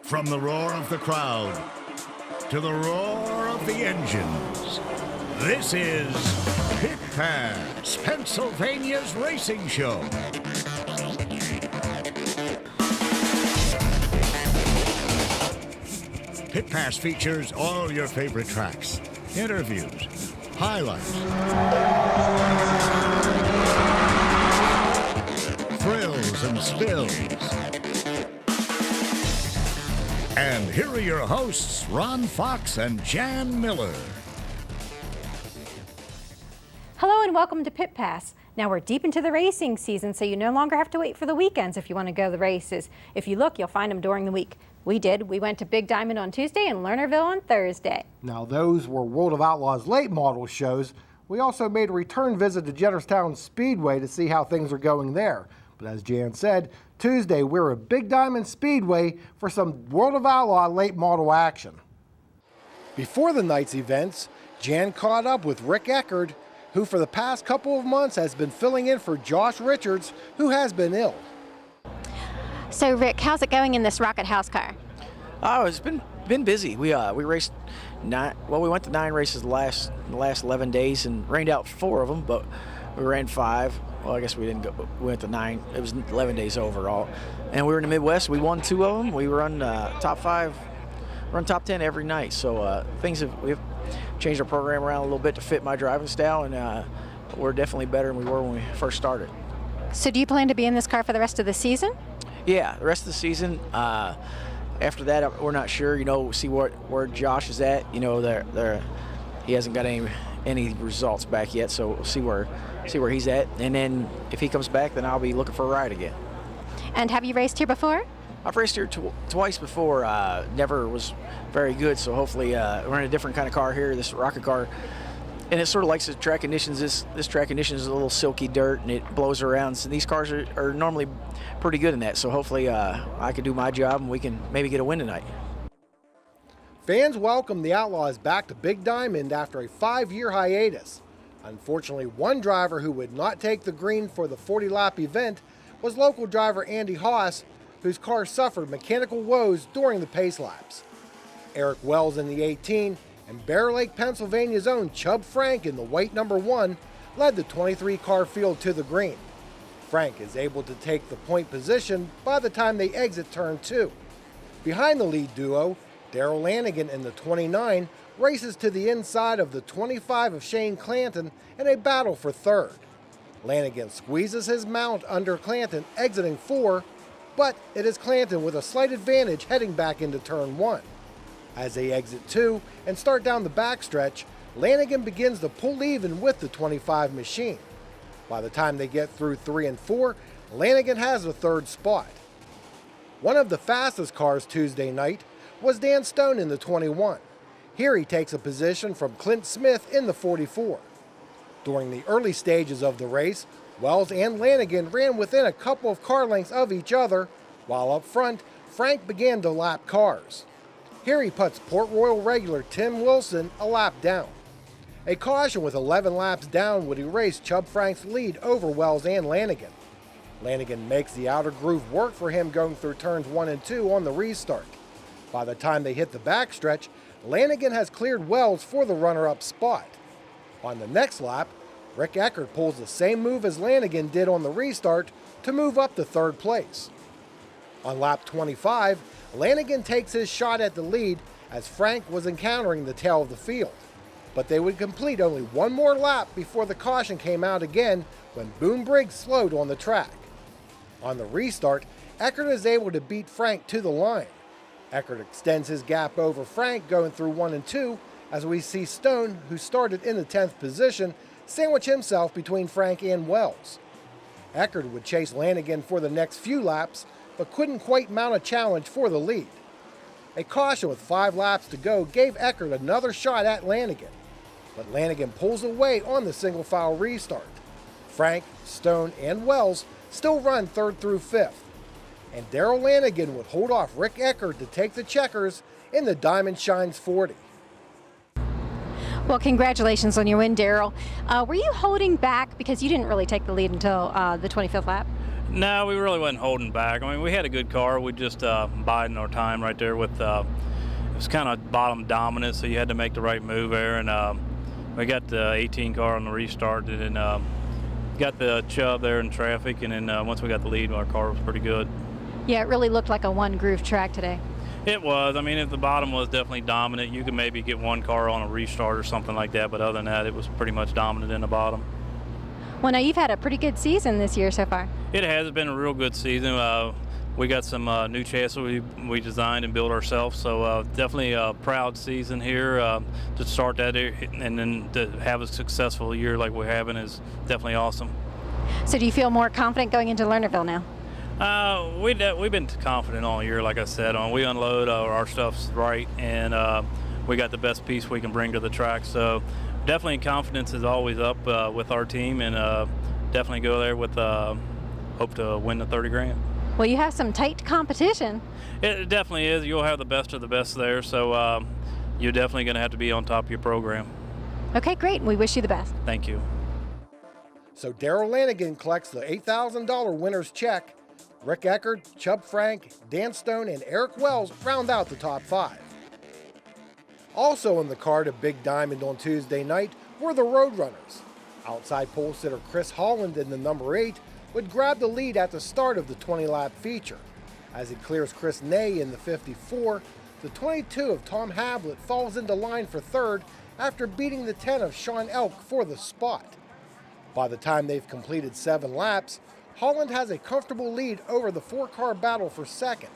From the roar of the crowd to the roar of the engines, this is Pit Pass, Pennsylvania's racing show. Pit Pass features all your favorite tracks, interviews, highlights, thrills and spills. And here are your hosts, Ron Fox and Jan Miller. Hello and welcome to Pit Pass. Now we're deep into the racing season, so you no longer have to wait for the weekends if you want to go to the races. If you look, you'll find them during the week. We did. We went to Big Diamond on Tuesday and Lernerville on Thursday. Now those were World of Outlaws late model shows. We also made a return visit to Jennerstown Speedway to see how things are going there. But as Jan said, Tuesday we're at Big Diamond Speedway for some World of Outlaw late model action. Before the night's events, Jan caught up with Rick Eckerd, who for the past couple of months has been filling in for Josh Richards, who has been ill. So Rick, how's it going in this Rocket House car? Oh, it's been busy. We raced we went to 9 races the last 11 days and rained out 4 of them, but we ran 5. Well, I guess we didn't go. We went to 9. It was 11 days overall, and we were in the Midwest. We won 2 of them. We run top 5, run top 10 every night. So we've changed our program around a little bit to fit my driving style, and we're definitely better than we were when we first started. So do you plan to be in this car for the rest of the season? Yeah, the rest of the season. After that, we're not sure. See where Josh is at. He hasn't got any results back yet, so we'll see where he's at. And then if he comes back, then I'll be looking for a ride again. And have you raced here before? I've raced here twice before. Never was very good, so hopefully we're in a different kind of car here, this rocket car. And it sort of likes the track conditions. This track conditions is a little silky dirt, and it blows around. So these cars are normally pretty good in that. So hopefully I can do my job, and we can maybe get a win tonight. Fans welcomed the Outlaws back to Big Diamond after a 5-year hiatus. Unfortunately, one driver who would not take the green for the 40-lap event was local driver Andy Haas, whose car suffered mechanical woes during the pace laps. Eric Wells in the 18 and Bear Lake, Pennsylvania's own Chub Frank in the white number 1 led the 23-car field to the green. Frank is able to take the point position by the time they exit turn 2. Behind the lead duo, Darrell Lanigan in the 29 races to the inside of the 25 of Shane Clanton in a battle for third. Lanigan squeezes his mount under Clanton exiting 4, but it is Clanton with a slight advantage heading back into turn 1. As they exit 2 and start down the backstretch, Lanigan begins to pull even with the 25 machine. By the time they get through 3 and 4, Lanigan has the 3rd spot. One of the fastest cars Tuesday night was Dan Stone in the 21. Here he takes a position from Clint Smith in the 44. During the early stages of the race, Wells and Lanigan ran within a couple of car lengths of each other, while up front, Frank began to lap cars. Here he puts Port Royal regular Tim Wilson a lap down. A caution with 11 laps down would erase Chub Frank's lead over Wells and Lanigan. Lanigan makes the outer groove work for him going through turns 1 and 2 on the restart. By the time they hit the backstretch, Lanigan has cleared Wells for the runner-up spot. On the next lap, Rick Eckerd pulls the same move as Lanigan did on the restart to move up to 3rd place. On lap 25, Lanigan takes his shot at the lead as Frank was encountering the tail of the field. But they would complete only one more lap before the caution came out again when Boone Briggs slowed on the track. On the restart, Eckerd is able to beat Frank to the line. Eckerd extends his gap over Frank going through 1 and 2 as we see Stone, who started in the 10th position, sandwich himself between Frank and Wells. Eckerd would chase Lanigan for the next few laps, but couldn't quite mount a challenge for the lead. A caution with 5 laps to go gave Eckerd another shot at Lanigan, but Lanigan pulls away on the single file restart. Frank, Stone, and Wells still run 3rd through 5th, and Darrell Lanigan would hold off Rick Eckerd to take the checkers in the Diamond Shines 40. Well, congratulations on your win, Darrell. Were you holding back because you didn't really take the lead until the 25th lap? No, we really wasn't holding back. I mean, we had a good car. We just biding our time right there with it was kind of bottom dominant, so you had to make the right move there. And we got the 18 car on the restart, and then got the Chubb there in traffic. And then once we got the lead, our car was pretty good. Yeah, it really looked like a one-groove track today. It was. I mean, if the bottom was definitely dominant, you could maybe get one car on a restart or something like that. But other than that, it was pretty much dominant in the bottom. Well, now you've had a pretty good season this year so far. It has been a real good season. We got some new chassis we designed and built ourselves, so definitely a proud season here to start that, and then to have a successful year like we're having is definitely awesome. So do you feel more confident going into Lernerville now? We've been confident all year, like I said. We unload our stuff's right, and we got the best piece we can bring to the track. So definitely confidence is always up with our team, and definitely go there with hope to win the 30 grand. Well, you have some tight competition. It definitely is. You'll have the best of the best there, so you're definitely going to have to be on top of your program. Okay, great. We wish you the best. Thank you. So Darrell Lanigan collects the $8,000 winner's check. Rick Eckert, Chubb Frank, Dan Stone, and Eric Wells round out the top 5. Also in the car to Big Diamond on Tuesday night were the Roadrunners. Outside pole sitter Chris Holland in the number 8 would grab the lead at the start of the 20-lap feature. As he clears Chris Ney in the 54, the 22 of Tom Havlett falls into line for third after beating the 10 of Sean Elk for the spot. By the time they've completed 7 laps, Holland has a comfortable lead over the 4-car battle for second.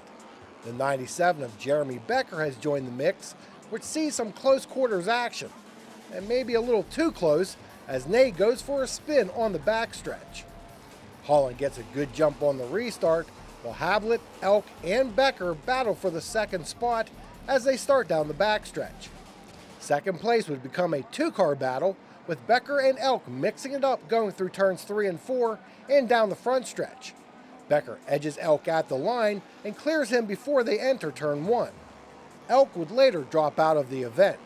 The 97 of Jeremy Becker has joined the mix, which sees some close quarters action, and maybe a little too close as Ney goes for a spin on the backstretch. Holland gets a good jump on the restart, while Havlett, Elk, and Becker battle for the second spot as they start down the backstretch. Second place would become a 2-car battle, with Becker and Elk mixing it up going through turns 3 and 4 and down the front stretch. Becker edges Elk at the line and clears him before they enter turn 1. Elk would later drop out of the event.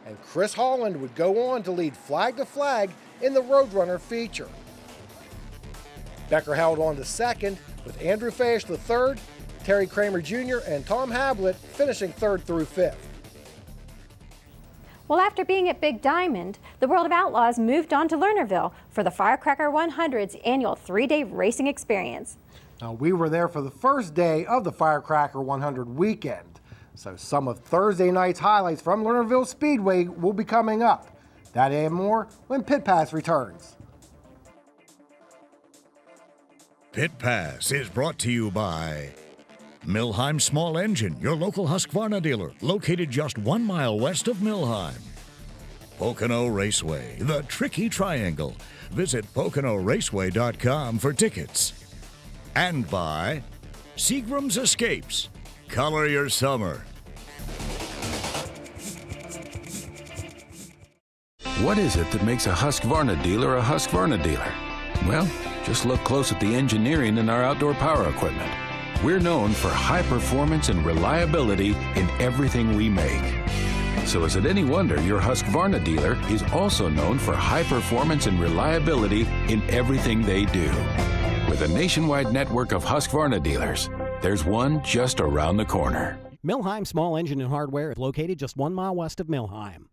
And Chris Holland would go on to lead flag to flag in the Roadrunner feature. Becker held on to second, with Andrew Fayesh the third, Terry Kramer Jr., and Tom Havlett finishing 3rd through 5th. Well, after being at Big Diamond, the World of Outlaws moved on to Lernerville for the Firecracker 100's annual 3-day racing experience. Now, we were there for the first day of the Firecracker 100 weekend, so some of Thursday night's highlights from Lernerville Speedway will be coming up. That and more when Pit Pass returns. Pit Pass is brought to you by Milheim Small Engine, your local Husqvarna dealer, located just 1 mile west of Milheim. Pocono Raceway, the Tricky Triangle. Visit PoconoRaceway.com for tickets. And by Seagram's Escapes. Color your summer. What is it that makes a Husqvarna dealer a Husqvarna dealer? Well, just look close at the engineering in our outdoor power equipment. We're known for high performance and reliability in everything we make. So is it any wonder your Husqvarna dealer is also known for high performance and reliability in everything they do? With a nationwide network of Husqvarna dealers, there's one just around the corner. Milheim Small Engine and Hardware is located just 1 mile west of Milheim.